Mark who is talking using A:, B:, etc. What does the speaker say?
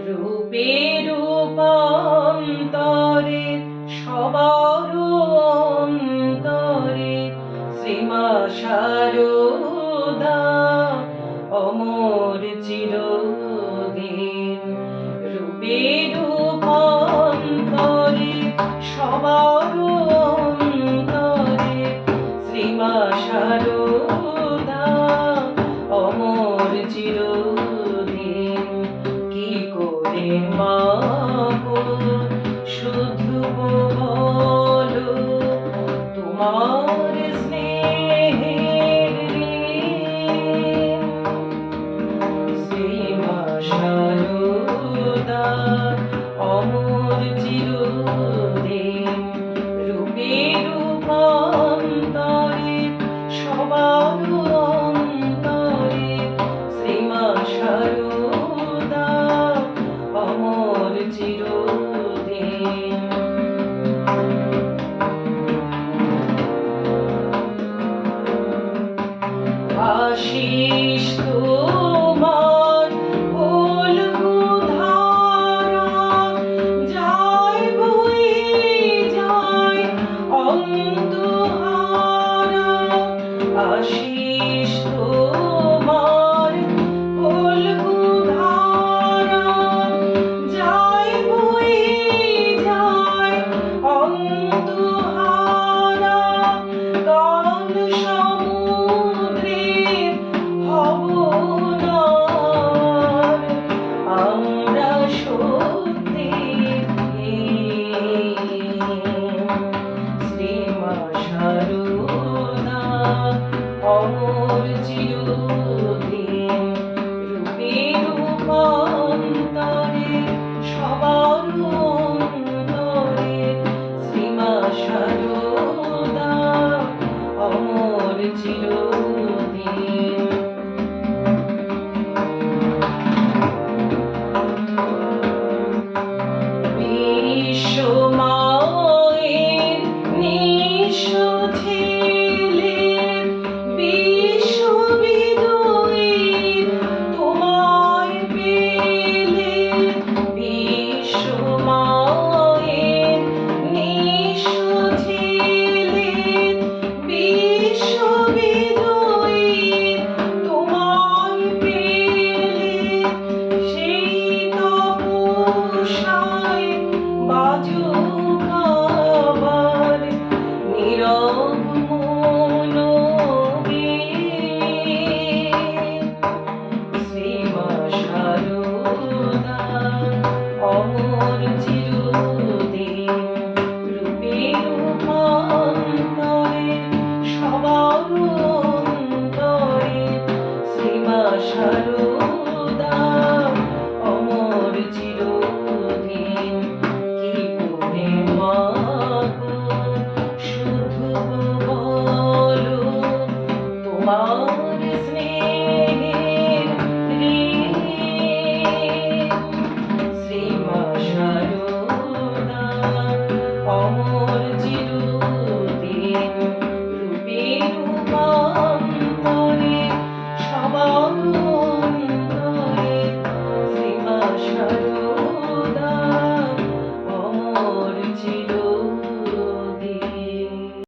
A: রূপে রূপান্তরে সবার অন্তরে শ্রীমা শারদা অমর চিরদিন। রূপে রূপান্তরে সবার অন্তরে শ্রীমা শারদা অমর চিরদিন। কি করে মা গো শুধু বলো তোমার স্নেহের ঋণ। শ্রীমা শারদা অমর চিরদিন। রূপে রূপান্তরে সবার অন্তরে শ্রীমা শারদা অমর চিরদিন। আশিস তোমার ফল্গু ধারা যায় বয়ে যায় অন্তহারা। আশিস তোমার ফল্গু ধারা যায় বয়ে যায় অন্তহারা। কাল সমুদ্রের ভাবনার আমরা সত্যিহীন। শ্রীমা শারদা অমর চিরদিন। রূপে রূপান্তরে সবার অন্তরে শ্রীমা শারদা অমর চিরদিন। বিশ্ব মায়ের নিঃস্ব ছেলের বিশ্ব বিজয়ীর তোমায় পেলে। বিশ্ব মায়ের নিঃস্ব ছেলের বিশ্ব বিজয়ীর তোমায় পেলে। সেই তপস্যায় বাজুক আবার নীরব মনোবীত। শ্রীমা শারদা অমর চিরদিন। রূপে রূপান্তরে সবার অন্তরে শ্রীমা শারদা অমর চিরদিন। কি করে মা গো শুধু বলো তোমার